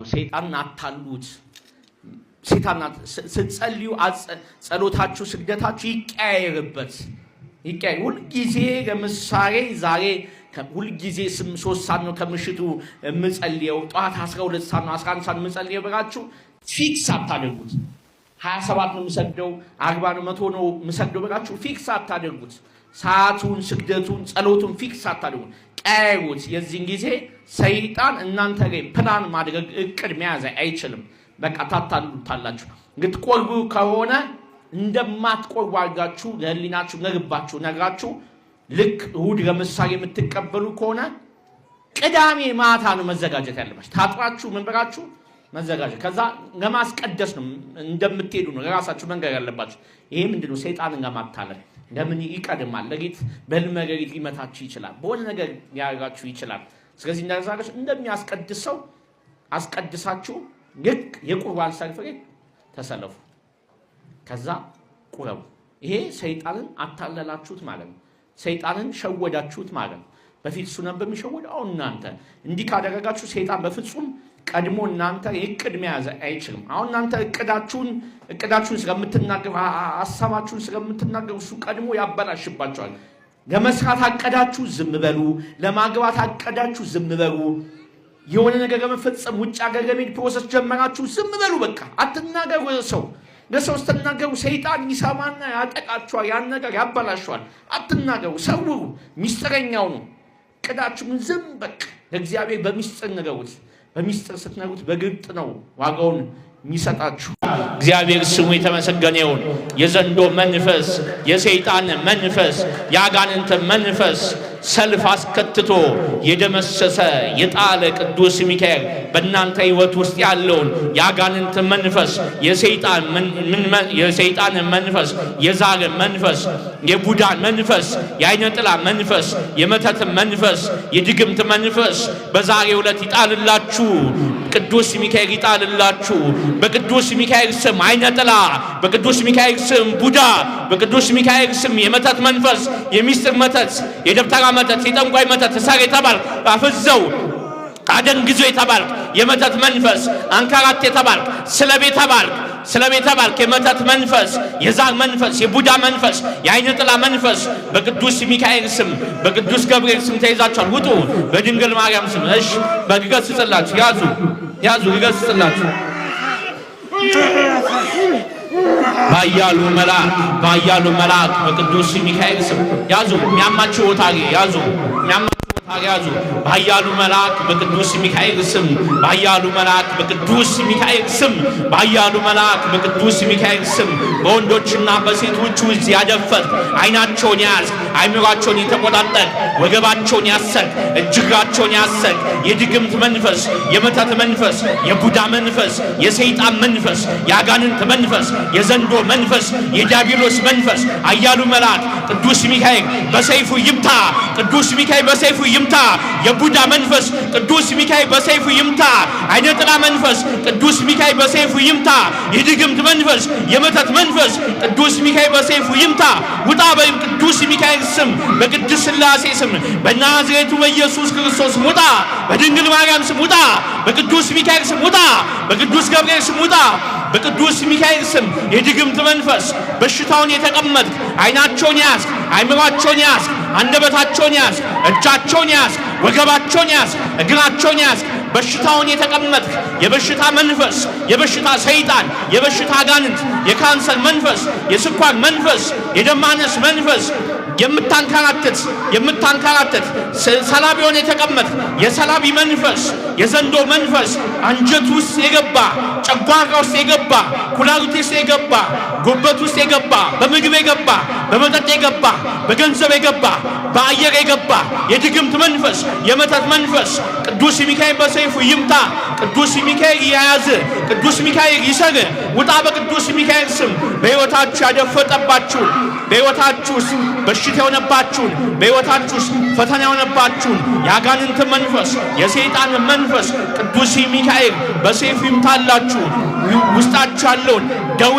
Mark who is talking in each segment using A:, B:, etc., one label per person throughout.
A: ሰይጣን አታሉት ሰይጣን ስትጸልዩ ጸሎታችሁ ስግደታችሁ ይቀያየርበት ሁሉ ጊዜ ለምሳሌ ዛሬ ሁሉ ጊዜ 3 ሰዓት ነው ከምሽቱ ምጸልየው ጧት 12 ሰዓት ነው 11 ሰዓት ምጸልየው ብላችሁ ፊክስ አታደርጉት 27 ነው ምሰግደው 40 ነው 100 ነው ምሰግደው ብላችሁ ፊክስ አታደርጉት ሰዓቱን ስግደቱን ጸሎቱን ፊክስ አታደርጉት ቀያይሩት የዚህን ጊዜ ሰይጣን እናንተ ላይ ፕላን ማድረግ እቅድ መያዝ አይችልም በቃ ታታሉታላችሁ ግትቆርቡ ከሆነ እንደማትቆርቡ አድርጋችሁ ለህሊናችሁ ነግባችሁ ነግራችሁ ልክ እሁድ ለምሳሌ የምትቀበሉ ከሆነ ቅዳሜ ማታ ነው መዘጋጀት ያለባችሁ ታጥራችሁ መንበራችሁ መዘጋጀት ከዛ ለማስቀደስ ነው እንደምትሄዱ ነው ለራሳችሁ መንገር ያለባችሁ ይሄ ምንድነው ሰይጣንን ለማታለል ለምን ይቀድማል ለጌት በልመገሪት ሊመታችሁ ይችላል በሆነ ነገር ያጋችሁ ይችላል ስለዚህ እንደዛጋችሁ እንደሚያስቀድሰው አስቀድሳችሁ ልክ የቁርባን ሰልፍ ላይ ተሰለፉ ከዛ ቁረቡ ይሄ ሰይጣንን አታለላችሁት ማለት ነው ሰይጣንን ሸወዳችሁት ማለት ነው በፊት እሱ ነበር የሚሸወደው እናንተ እንዲህ ካደረጋችሁ ሰይጣን በፍጹም ቀድሞ እናንተ እቅድ መያዝ አይችልም አሁን እናንተ እቅዳችሁን ስለምትናገሩ ሐሳባችሁን ስለምትናገሩ እሱ ቀድሞ ያበላሽባችኋል ለመስራት አቀዳችሁ ዝም በሉ ለማግባት አቀዳችሁ ዝም በሉ የሆነ ነገር ለመፈጸም ውጭ ሀገር ለመሄድ ፕሮሰስ ጀመራችሁ ዝም በሉ በቃ አትናገሩ ለሰው ስትናገሩ ሰይጣን ይሰማና ያጠቃችኋል ያን ነገር ያበላሽዋል አትናገሩ ሰውሩ ሚስጥረኛው ነው እቅዳችሁን ዝም በቃ ለእግዚአብሔር በሚስጥር ንገሩት በሚስጥር ስትነግሩት በግልጥ ነው ዋጋውን የሚሰጣችሁ እግዚአብሔር ስሙ የተመሰገነ ይሁን የዘንዶ መንፈስ የሰይጣን መንፈስ ያጋንንት መንፈስ ሰልፍ አስከትቶ የደመሰሰ የጣለ ቅዱስ ሚካኤል በእናንተ ህይወት ውስጥ ያለውን ያጋንንት መንፈስ የሰይጣን መንፈስ የዛር መንፈስ የቡዳን መንፈስ የአይነጥላ መንፈስ የመተት መንፈስ የድግምት መንፈስ በዛሬው ዕለት ይጣልላችሁ ቅዱስ ሚካኤል ይጣልላችሁ በቅዱስ ሚካኤል ስም አይነጥላ በቅዱስ ሚካኤል ስም ቡዳ በቅዱስ ሚካኤል ስም የመተት መንፈስ የሚስጥር መተት የደብተራ መተት የጠንቋይ መተት ሳር የተባል አፍዘው አደንግዞ የተባል የመተት መንፈስ አንካራት የተባል ስለቤት ተባልክ የመተት መንፈስ የዛር መንፈስ የቡዳ መንፈስ የአይነጥላ መንፈስ በቅዱስ ሚካኤል ስም በቅዱስ ገብርኤል ስም ተይዛችኋል ውጡ በድንግል ማርያም ስም እሺ በግገስጽላችሁ ያዙ ይገስጽላችሁ ባያሉ መልአክ በቅዱስ ሚካኤል ስም ያዙ የሚያማችሁ ወታሪ ያዙ ባያሉ መልአክ በቅዱስ ሚካኤል ስም ባያሉ መልአክ በቅዱስ ሚካኤል ስም ባያሉ መልአክ በቅዱስ ሚካኤል ስም በወንዶችና በሴቶች ውስጥ ያደፈጥ አይናቸውን ያዝ አይምሯቸውን የተቆጣጠር ወገባቸውን ያሰር እጅግራቸውን ያሰር የድግምት መንፈስ የመተት መንፈስ የቡዳ መንፈስ የሰይጣን መንፈስ ያጋንንት መንፈስ የዘንዶ መንፈስ የዲያብሎስ መንፈስ አያሉ መልአክ ቅዱስ ሚካኤል በሰይፉ ይምታ ቅዱስ ሚካኤል በሰይፉ ይምታ የቡዳ መንፈስ ቅዱስ ሚካኤል በሰይፉ ይምታ አይነጥላ መንፈስ ቅዱስ ሚካኤል በሰይፉ ይምታ የድግምት መንፈስ የመተት መንፈስ ቅዱስ ሚካኤል በሰይፉ ይምታ ውጣ በቅዱስ ሚካኤል ስም በቅድስት ሥላሴ ስም በናዝሬቱ በኢየሱስ ክርስቶስ ውጣ በድንግል ማርያም ስም ውጣ በቅዱስ ሚካኤል ስም ውጣ በቅዱስ ገብርኤል ስም ውጣ በቅዱስ ሚካኤል ስም የድግምት መንፈስ በሽታውን የተቀመጥክ አይናቸውን ያዝ አይምሯቸውን ያዝ አንደበታቸውን ያዝ እጃቸውን ያዝ ወገባቸውን ያዝ እግራቸውን ያዝ በሽታውን የተቀመጥክ የበሽታ መንፈስ የበሽታ ሰይጣን የበሽታ አጋንንት የካንሰር መንፈስ የስኳር መንፈስ የደም ማነስ መንፈስ የምታንከራተት ሰላቢውን የተቀመጥክ የሰላቢ መንፈስ የዘንዶ መንፈስ አንጀት ውስጥ የገባ ጨጓራ ውስጥ የገባ ኩላሊት ውስጥ የገባ ጉበት ውስጥ የገባ በምግብ የገባ በመጠጥ የገባ በገንዘብ የገባ በአየር የገባ የድግምት መንፈስ የመተት መንፈስ ቅዱስ ሚካኤል በሰይፉ ይምታ ቅዱስ ሚካኤል ያያዝ ቅዱስ ሚካኤል ይሰር ውጣ በቅዱስ ሚካኤል ስም በሕይወታችሁ ያደፈጠባችሁ በሕይወታችሁስ በሽታ የሆነባችሁን በሕይወታችሁስ ፈተና የሆነባችሁን የአጋንንት መንፈስ የሰይጣን መንፈስ ቅዱስ ሚካኤል በሰይፉ ይምታላችሁ። ውስጣችሁ ያለውን ደዌ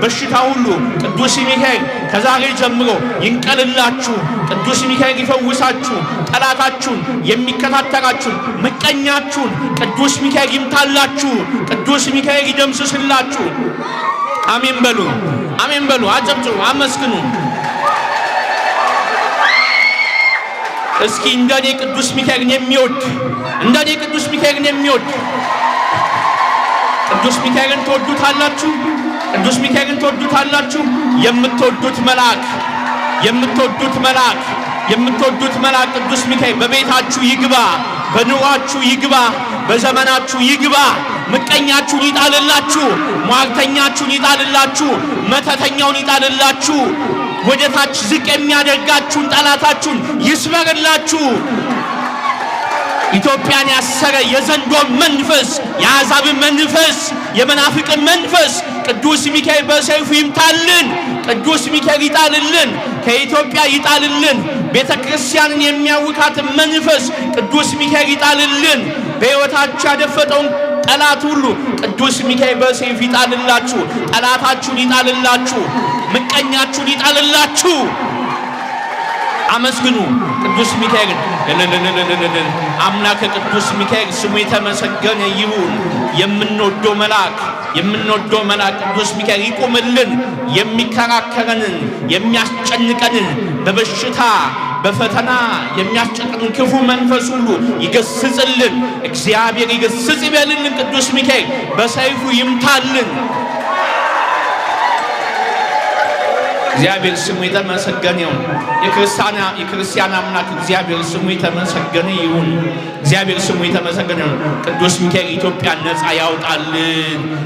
A: በሽታ ሁሉ ቅዱስ ሚካኤል ከዛሬ ጀምሮ ይንቀልላችሁ። ቅዱስ ሚካኤል ይፈውሳችሁ። ጠላታችሁን የሚከታተላችሁን ምቀኛችሁን ቅዱስ ሚካኤል ይምታላችሁ። ቅዱስ ሚካኤል ይደምስስላችሁ። አሜን በሉ፣ አሜን በሉ። አጨብጭቡ፣ አመስግኑ። እስኪ እንደኔ ቅዱስ ሚካኤልን የሚወድ እንደኔ ቅዱስ ሚካኤልን የሚወድ ቅዱስ ሚካኤልን ትወዱታላችሁ? ቅዱስ ሚካኤልን ትወዱታላችሁ? የምትወዱት መልአክ የምትወዱት መልአክ ቅዱስ ሚካኤል በቤታችሁ ይግባ፣ በኑሯችሁ ይግባ፣ በዘመናችሁ ይግባ። ምቀኛችሁን ይጣልላችሁ፣ ሟርተኛችሁን ይጣልላችሁ፣ መተተኛውን ይጣልላችሁ። ወደታች ዝቅ የሚያደርጋችሁን ጠላታችሁን ይስበርላችሁ። ኢትዮጵያን ያሰረ የዘንዶ መንፈስ፣ የአሕዛብ መንፈስ፣ የመናፍቅ መንፈስ ቅዱስ ሚካኤል በሰይፉ ይምታልን። ቅዱስ ሚካኤል ይጣልልን፣ ከኢትዮጵያ ይጣልልን። ቤተ ክርስቲያንን የሚያውካት መንፈስ ቅዱስ ሚካኤል ይጣልልን። በሕይወታችሁ ያደፈጠውን ጠላት ሁሉ ቅዱስ ሚካኤል በሰይፍ ይጣልላችሁ። ጠላታችሁን ይጣልላችሁ፣ ምቀኛችሁን ይጣልላችሁ። አመስግኑ ቅዱስ ሚካኤልን። አምላክ ቅዱስ ሚካኤል ስሙ የተመሰገነ ይሁን። የምንወደው መልአክ ቅዱስ ሚካኤል ይቆምልን። የሚከራከረንን የሚያስጨንቀንን በበሽታ በፈተና የሚያስጨንቀንን ክፉ መንፈስ ሁሉ ይገስጽልን። እግዚአብሔር ይገስጽ ይበልልን። ቅዱስ ሚካኤል በሰይፉ ይምታልን። እግዚአብሔር ስሙ የተመሰገነ ይሁን። የክርስቲያን አምላክ እግዚአብሔር ስሙ የተመሰገነ ይሁን። እግዚአብሔር ስሙ የተመሰገነ ይሁን። ቅዱስ ሚካኤል ኢትዮጵያን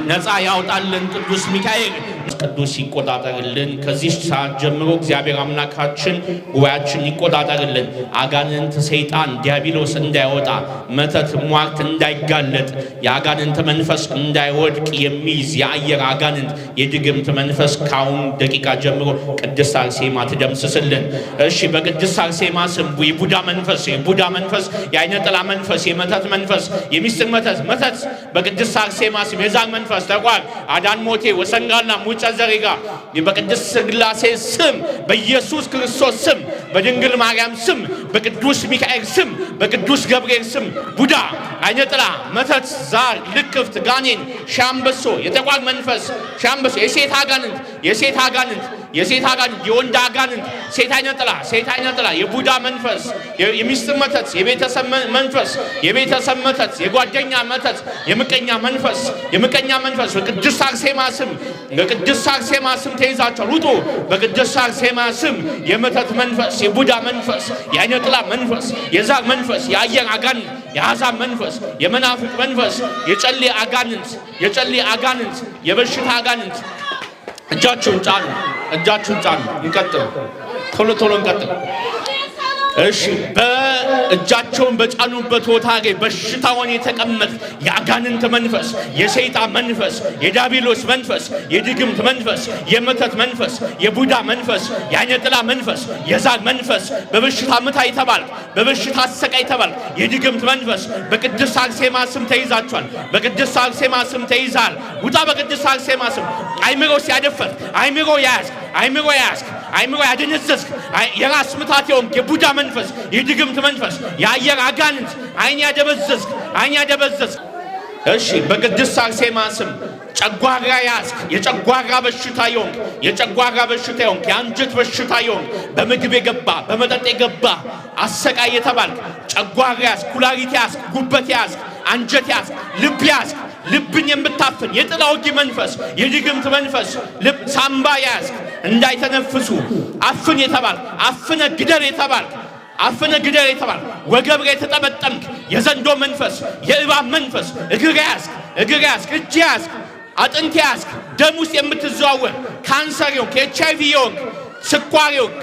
A: ነፃ ያውጣልን። ቅዱስ ሚካኤል ቅዱስ ይቆጣጠርልን። ከዚህ ሰዓት ጀምሮ እግዚአብሔር አምላካችን ጉባኤያችን ይቆጣጠርልን። አጋንንት ሰይጣን ዲያብሎስ እንዳይወጣ፣ መተት ሟርት እንዳይጋለጥ፣ የአጋንንት መንፈስ እንዳይወድቅ የሚይዝ የአየር አጋንንት የድግምት መንፈስ ካሁን ደቂቃ ጀምሮ ቅድስት አርሴማ ትደምስስልን። እሺ፣ በቅድስት አርሴማ ስም የቡዳ መንፈስ፣ የአይነ ጥላ መንፈስ፣ የመተት መንፈስ፣ የሚስጥር መተት በቅድስት አርሴማ ስም የዛር መንፈስ ተቋር አዳን ሞቴ ወሰንጋላ ሙጫ ዘሪጋ በቅድስት ሥላሴ ስም በኢየሱስ ክርስቶስ ስም በድንግል ማርያም ስም በቅዱስ ሚካኤል ስም በቅዱስ ገብርኤል ስም ቡዳ፣ አይነ ጥላ፣ መተት፣ ዛር፣ ልክፍት፣ ጋኔን፣ ሻምበሶ፣ የተቋር መንፈስ፣ ሻምበሶ፣ የሴት አጋንንት፣ የወንድ አጋንንት፣ ሴት አይነ ጥላ፣ የቡዳ መንፈስ፣ የሚስጥር መተት፣ የቤተሰብ መተት፣ የጓደኛ መተት፣ የምቀኛ መንፈስ በቅድስት አርሴማ ስም ተይዛችኋል። ውጡ። በቅድስት አርሴማ ስም የመተት መንፈስ፣ የቡዳ መንፈስ፣ የአይነ ጥላ መንፈስ፣ የዛር መንፈስ፣ የአየር አጋንንት፣ የአሕዛብ መንፈስ፣ የመናፍቅ መንፈስ፣ የጨሌ አጋንንት፣ የበሽታ አጋንንት እጃችሁን ጫኑ። እንቀጥል። ቶሎ እንቀጥል። እሺ፣ በእጃቸውን በጫኑበት ቦታ ላይ በሽታውን የተቀመጠ የአጋንንት መንፈስ፣ የሰይጣን መንፈስ፣ የዲያብሎስ መንፈስ፣ የድግምት መንፈስ፣ የመተት መንፈስ፣ የቡዳ መንፈስ፣ የአይነ ጥላ መንፈስ፣ የዛር መንፈስ በበሽታ ምታ ይተባል፣ በበሽታ አሰቃይ ይተባል። የድግምት መንፈስ በቅድስት አርሴማ ስም ተይዛችኋል። በቅድስት አርሴማ ስም ተይዛል። ውጣ። በቅድስት አርሴማ ስም አይምሮ ሲያደፈት፣ አይምሮ ያዝክ፣ አይምሮ ያደነዘዝክ፣ የራስ ምታት የሆንክ የቡዳ መንፈስ፣ የድግምት መንፈስ፣ የአየር አጋንንት አይን ያደበዘዝክ። እሺ፣ በቅድስት አርሴማ ስም ጨጓራ ያዝክ፣ የጨጓራ በሽታ የሆንክ፣ የአንጀት በሽታ የሆንክ፣ በምግብ የገባ በመጠጥ የገባ አሰቃይ የተባልክ ጨጓራ ያዝክ፣ ኩላሊት ያዝክ፣ ጉበት ያዝክ፣ አንጀት ያዝክ፣ ልብ ያዝክ፣ ልብን የምታፍን የጥላ ወጊ መንፈስ፣ የድግምት መንፈስ፣ ሳምባ ያዝክ፣ እንዳይተነፍሱ አፍን የተባልክ፣ አፍነ ግደል የተባልክ፣ ወገብ ላይ የተጠመጠምክ የዘንዶ መንፈስ፣ የእባብ መንፈስ፣ እግር ያዝክ፣ እጅ ያዝክ፣ አጥንት ያዝክ፣ ደም ውስጥ የምትዘዋወር ካንሰር ዮንክ፣ ኤችአይቪ ዮንክ፣ ስኳር ዮንክ፣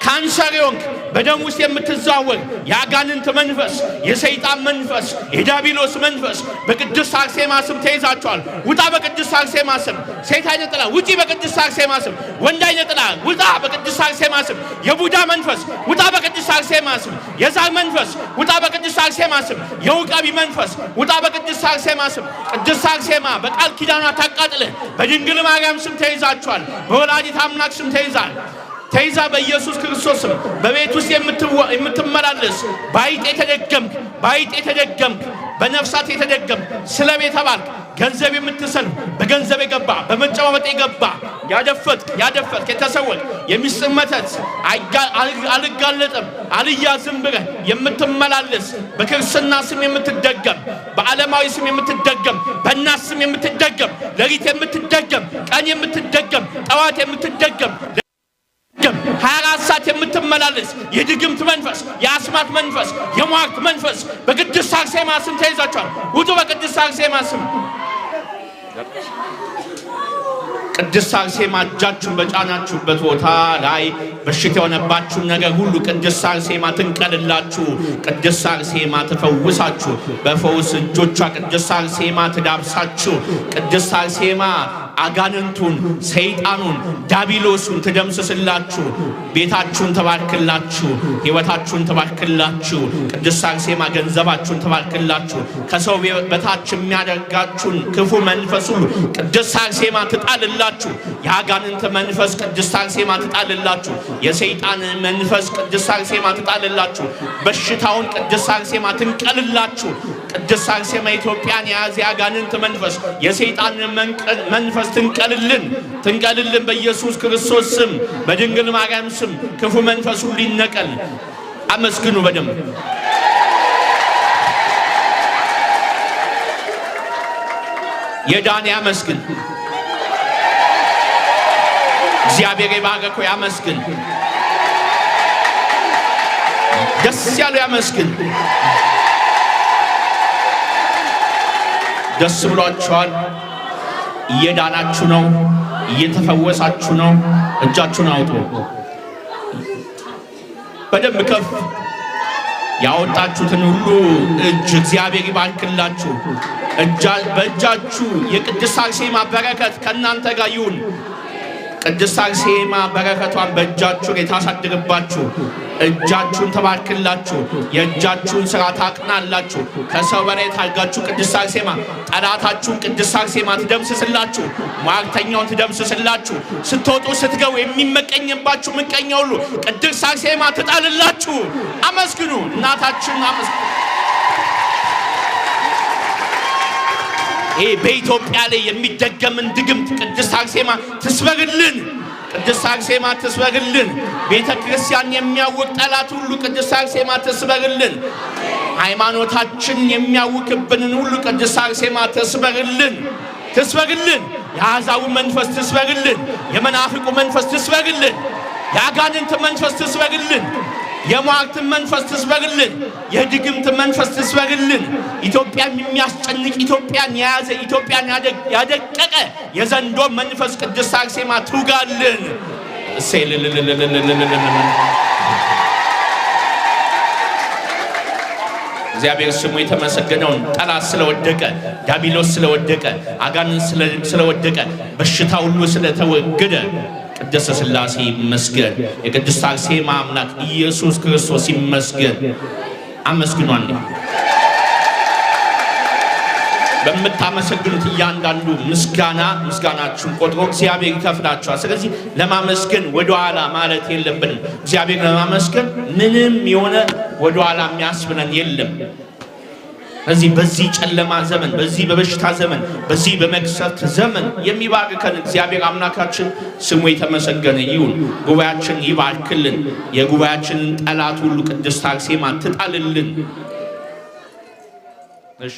A: ካንሰር ዮንክ፣ በደም ውስጥ የምትዛወር ያጋንንት መንፈስ የሰይጣን መንፈስ የዲያብሎስ መንፈስ በቅድስት አርሴማ ስም ተይዛችኋል ውጣ በቅድስት አርሴማ ስም ሴት አይነ ጥላ ውጪ በቅድስት አርሴማ ስም ወንድ አይነ ጥላ ውጣ በቅድስት አርሴማ ስም የቡዳ መንፈስ ውጣ በቅድስት አርሴማ ስም የዛር መንፈስ ውጣ በቅድስት አርሴማ ስም የውቃቢ መንፈስ ውጣ በቅድስት አርሴማ ስም ቅድስት አርሴማ በቃል ኪዳኗ ታቃጥልህ በድንግል ማርያም ስም ተይዛችኋል በወላዲተ አምላክ ስም ተይዛ በኢየሱስ ክርስቶስ ስም በቤት ውስጥ የምትመላለስ ባይጤ ተደገምክ በነፍሳት የተደገም ስለ ቤተ ባልክ ገንዘብ የምትሰል በገንዘብ የገባ በመጨባበጥ የገባ ያደፈት የተሰወል የሚስመተት አልጋለጥም አልያዝም ብለህ የምትመላለስ በክርስትና ስም የምትደገም በዓለማዊ ስም የምትደገም በእናት ስም የምትደገም ለሊት የምትደገም ቀን የምትደገም ጠዋት የምትደገም 24 ሰዓት የምትመላለስ የድግምት መንፈስ የአስማት መንፈስ የሟርት መንፈስ በቅድስት አርሴማ ስም ተይዛችኋል ውጡ በቅድስት አርሴማ ስም ቅድስት አርሴማ እጃችሁን በጫናችሁበት ቦታ ላይ በሽታ የሆነባችሁን ነገር ሁሉ ቅድስት አርሴማ ትንቀልላችሁ ቅድስት አርሴማ ትፈውሳችሁ በፈውስ እጆቿ ቅድስት አርሴማ ትዳብሳችሁ ቅድስት አርሴማ አጋንንቱን ሰይጣኑን ዲያብሎሱን ትደምስስላችሁ ቤታችሁን ተባርክላችሁ ሕይወታችሁን ተባርክላችሁ ቅድስት አርሴማ ገንዘባችሁን ተባርክላችሁ ከሰው በታች የሚያደርጋችሁን ክፉ መንፈስ ሁሉ ቅድስት አርሴማ ትጣልላችሁ የአጋንንት መንፈስ ቅድስት አርሴማ ትጣልላችሁ የሰይጣን መንፈስ ቅድስት አርሴማ ትጣልላችሁ በሽታውን ቅድስት አርሴማ ትንቀልላችሁ ቅድስት አርሴማ ኢትዮጵያን የያዘ የአጋንንት መንፈስ የሰይጣን መንፈስ ትንቀልልን በኢየሱስ ክርስቶስ ስም በድንግል ማርያም ስም ክፉ መንፈስ ሁሉ ይነቀል አመስግኑ በደም የዳን ያመስግን እግዚአብሔር ይባርከው ያመስግን ደስ ያለው ያመስግን ደስ ብሏችኋል እየዳናችሁ ነው እየተፈወሳችሁ ነው እጃችሁን አውጡ በደም ከፍ ያወጣችሁትን ሁሉ እጅ እግዚአብሔር ይባርክላችሁ በእጃችሁ የቅድስት አርሴማ በረከት ከእናንተ ጋር ይሁን ቅድስት አርሴማ በረከቷን በእጃችሁ የታሳድርባችሁ እጃችሁን ተባርክላችሁ የእጃችሁን ሥራ ታቅናላችሁ ከሰው በላይ ታርጋችሁ ቅድስት አርሴማ ጠላታችሁን ቅድስት አርሴማ ትደምስስላችሁ ሟርተኛውን ትደምስስላችሁ ስትወጡ ስትገቡ የሚመቀኝባችሁ ምቀኛ ሁሉ ቅድስት አርሴማ ትጣልላችሁ አመስግኑ እናታችን አመስግኑ በኢትዮጵያ ላይ የሚደገምን ድግምት ቅድስት አርሴማ ትስበርልን ቅድስት አርሴማ ትስበርልን ቤተ ክርስቲያን የሚያውቅ ጠላት ሁሉ ቅድስት አርሴማ ትስበርልን ሃይማኖታችን የሚያውክብንን ሁሉ ቅድስት አርሴማ ትስበርልን የአሕዛቡ መንፈስ ትስበርልን የመናፍቁ መንፈስ ትስበርልን የአጋንንት መንፈስ ትስበርልን የሟርት መንፈስ ትስበርልን የድግምት መንፈስ ትስበርልን ኢትዮጵያን የሚያስጨንቅ ኢትዮጵያን የያዘ ኢትዮጵያን ያደቀቀ የዘንዶ መንፈስ ቅድስት አርሴማ ትውጋልን እግዚአብሔር ስሙ የተመሰገነውን ጠላት ስለወደቀ ዲያብሎስ ስለወደቀ አጋንንት ስለወደቀ በሽታ ሁሉ ስለተወገደ ቅድስት ሥላሴ ይመስገን የቅድስት አርሴማ አምላክ ኢየሱስ ክርስቶስ ይመስገን አመስግኗል በመታመሰግኑት እያንዳንዱ ምስጋናችሁን ቆጥሮ እግዚአብሔር ይከፍላችኋል ስለዚህ ለማመስገን ወደ ኋላ ማለት የለብንም እግዚአብሔር ለማመስገን ምንም የሆነ ወደ ኋላ የሚያስብለን የለም በዚህ ጨለማ ዘመን በዚህ በበሽታ ዘመን በዚህ በመቅሰፍት ዘመን የሚባርከን እግዚአብሔር አምላካችን ስሙ የተመሰገነ ይሁን ጉባኤያችን ይባርክልን የጉባኤያችንን ጠላት ሁሉ ቅድስት አርሴማ ትጣልልን እሺ